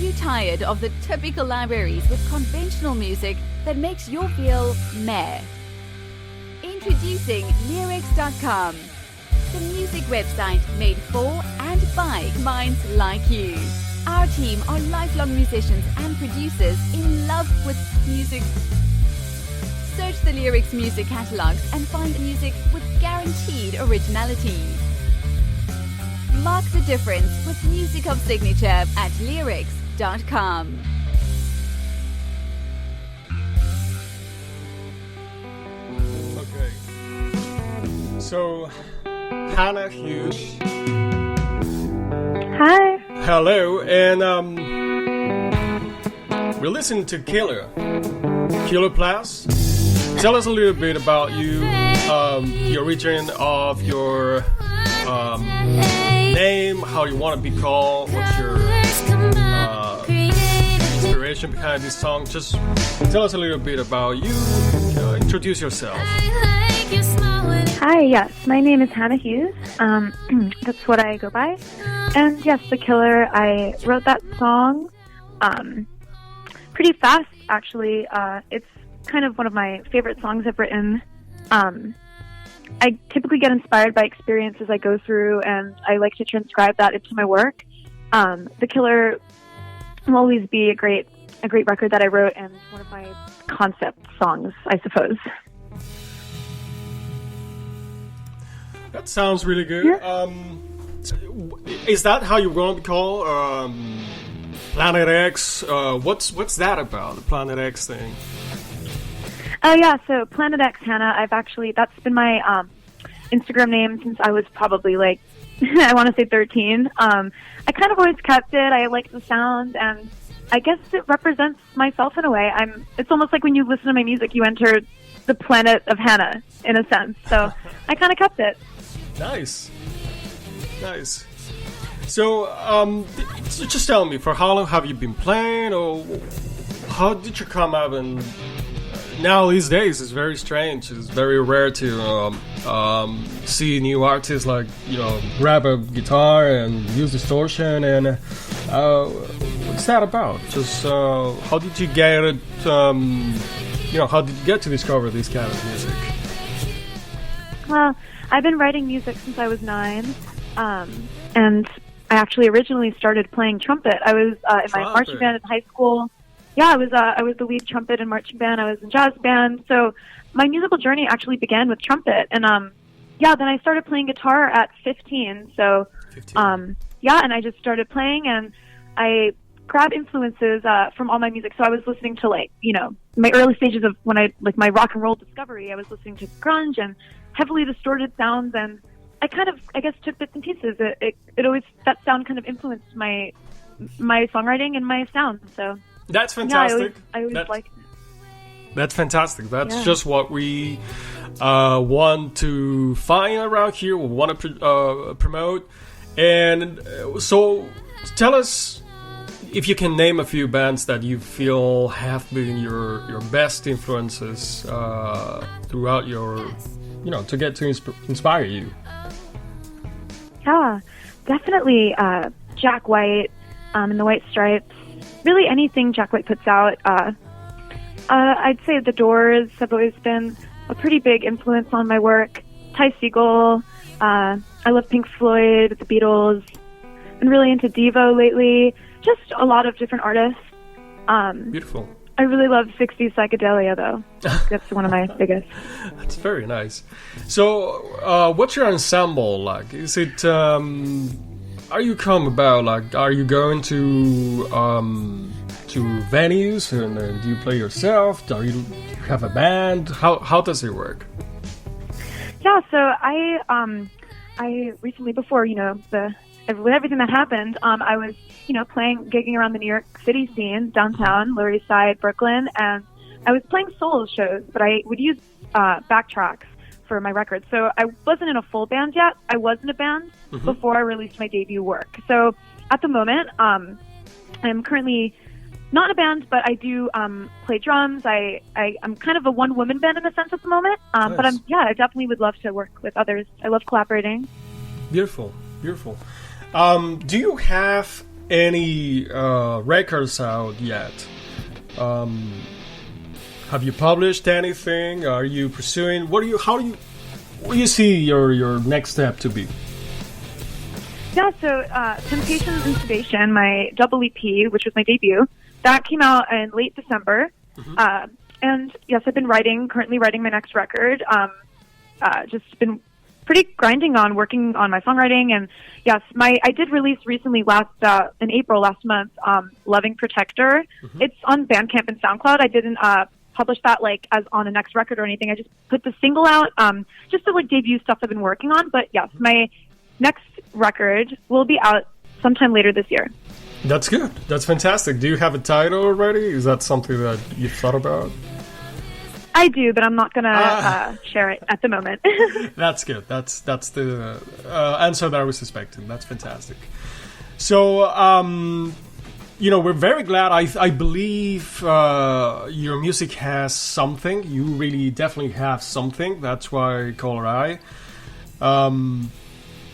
you tired of the typical libraries with conventional music that makes you feel meh? Introducing Leerecs.com, the music website made for and by minds like you. Our team are lifelong musicians and producers in love with music. Search the Leerecs music catalogs and find music with guaranteed originality. Mark the difference with music of signature at Leerecs.com. Okay. So, Hannah Hughes. Hi. Hello, and we're listening to Killer Plus. Tell us a little bit about you, the origin of your name, how you want to be called, what's your inspiration behind this song. Just tell us a little bit about you. Introduce yourself. Hi, yes, my name is Hannah Hughes. That's what I go by. And yes, The Killer, I wrote that song pretty fast, actually. It's kind of one of my favorite songs I've written. I typically get inspired by experiences I go through, and I like to transcribe that into my work. The Killer will always be a great record that I wrote, and one of my concept songs, I suppose. That sounds really good. Yeah. Is that how you're going to be called? Planet X? What's that about, the Planet X thing? Oh, yeah, so Planet X Hannah, that's been my Instagram name since I was probably like, I want to say 13. I kind of always kept it. I liked the sound, and I guess it represents myself in a way. It's almost like when you listen to my music, you enter the planet of Hannah, in a sense. So I kind of kept it. Nice. So, just tell me, for how long have you been playing, or how did you come up? And now these days, it's very strange. It's very rare to see new artists like, grab a guitar and use distortion. And what's that about? Just how did you get it? How did you get to discover this kind of music? Well, I've been writing music since I was 9, and I actually originally started playing trumpet. I was in my marching band in high school. Yeah, I was the lead trumpet in marching band. I was in jazz band. So my musical journey actually began with trumpet, and then I started playing guitar at 15. So 15. And I just started playing, and I grabbed influences from all my music. So I was listening to my early stages of when I my rock and roll discovery. I was listening to grunge and heavily distorted sounds, and I guess took bits and pieces. It always, that sound kind of influenced my songwriting and my sound. So that's fantastic. Yeah, I always liked it. That's fantastic. That's just what we want to find around here. We want to promote. And so tell us if you can name a few bands that you feel have been your best influences throughout your, to get to inspire you. Yeah, definitely Jack White and the White Stripes. Really anything Jack White puts out. I'd say The Doors have always been a pretty big influence on my work. Ty Segall. I love Pink Floyd, the Beatles. I'm really into Devo lately. Just a lot of different artists. Beautiful. I really love 60s psychedelia, though. That's one of my biggest. That's very nice. So, what's your ensemble like? Is it... Are you are you going to venues, and do you play yourself? Do you have a band? How does it work? Yeah, so I recently, before with everything that happened, I was gigging around the New York City scene, downtown, Lower East Side, Brooklyn, and I was playing solo shows, but I would use backtracks for my records. So I wasn't in a full band yet. I was in a band before I released my debut work. So at the moment, I'm currently not in a band, but I do play drums. I'm kind of a one-woman band in a sense at the moment. Nice. But I definitely would love to work with others. I love collaborating. Beautiful. Do you have any records out yet. Have you published anything? Are you pursuing? What do you see your next step to be? Yeah, so Temptations and Sedation, my double EP, which was my debut, that came out in late December. And yes, I've been currently writing my next record. Just been pretty grinding on working on my songwriting. And yes, I did release recently in April last month, Loving Protector. It's on Bandcamp and SoundCloud. I didn't publish that like as on the next record or anything. I just put the single out just to like debut stuff I've been working on. But yes, my next record will be out sometime later this year. That's good. That's fantastic. Do you have a title already? Is that something that you've thought about? I do, but I'm not going to share it at the moment. That's good. That's the answer that I was suspecting. That's fantastic. So, we're very glad. I believe your music has something. You really definitely have something. That's why I call her I.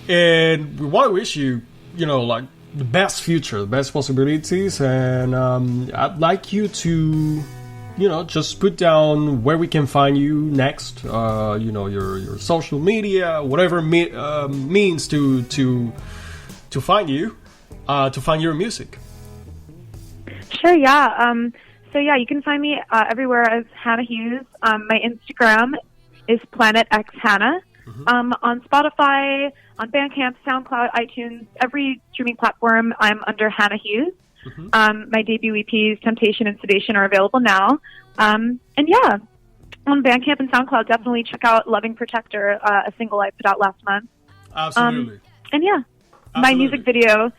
And we want to wish you, like the best future, the best possibilities. And I'd like you to, just put down where we can find you next. Your social media, whatever means to find you, to find your music. Sure, yeah. You can find me everywhere as Hannah Hughes. My Instagram is Planet X Hannah. On Spotify, on Bandcamp, SoundCloud, iTunes, every streaming platform, I'm under Hannah Hughes. My debut EPs, Temptation and Sedation, are available now. On Bandcamp and SoundCloud, definitely check out Loving Protector, a single I put out last month. Absolutely. My music video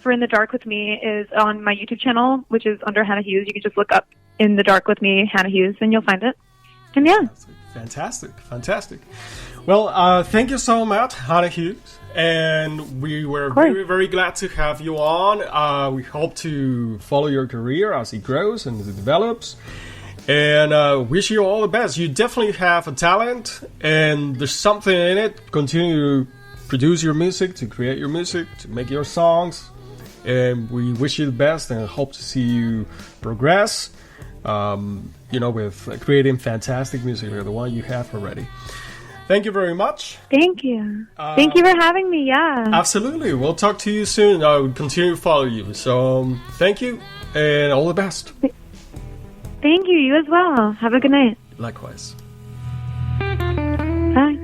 for In the Dark with Me is on my YouTube channel, which is under Hannah Hughes. You can just look up In the Dark with Me, Hannah Hughes, and you'll find it. And Fantastic. Well, thank you so much, Hannah Hughes. And we were very, very glad to have you on. We hope to follow your career as it grows and as it develops. And wish you all the best. You definitely have a talent, and there's something in it. Continue to produce your music, to create your music, to make your songs. And we wish you the best and hope to see you progress, with creating fantastic music like the one you have already. Thank you very much. Thank you. Thank you for having me, yeah. Absolutely. We'll talk to you soon. I'll continue to follow you. So thank you and all the best. Thank you. You as well. Have a good night. Likewise. Bye.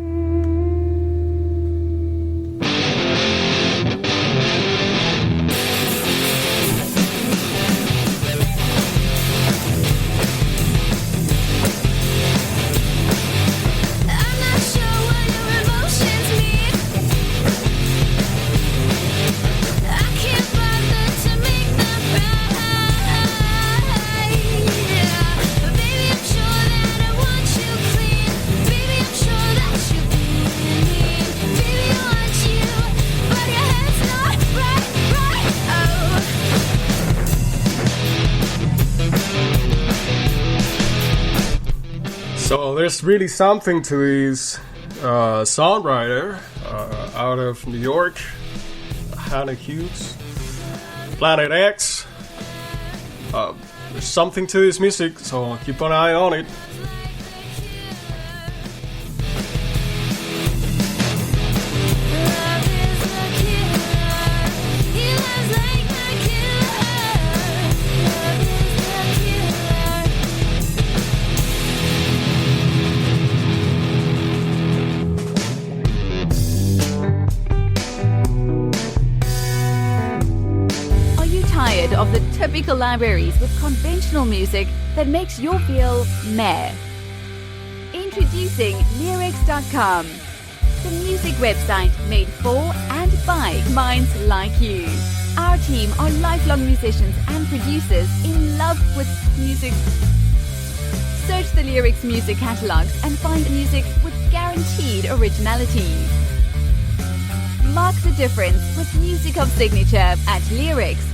So there's really something to this songwriter out of New York, Hannah Hughes, Planet X. There's something to this music, so keep an eye on it. Of the typical libraries with conventional music that makes you feel meh. Introducing Leerecs.com, the music website made for and by minds like you. Our team are lifelong musicians and producers in love with music. Search the Leerecs music catalogs and find music with guaranteed originality. Mark the difference with music of signature at Leerecs.com.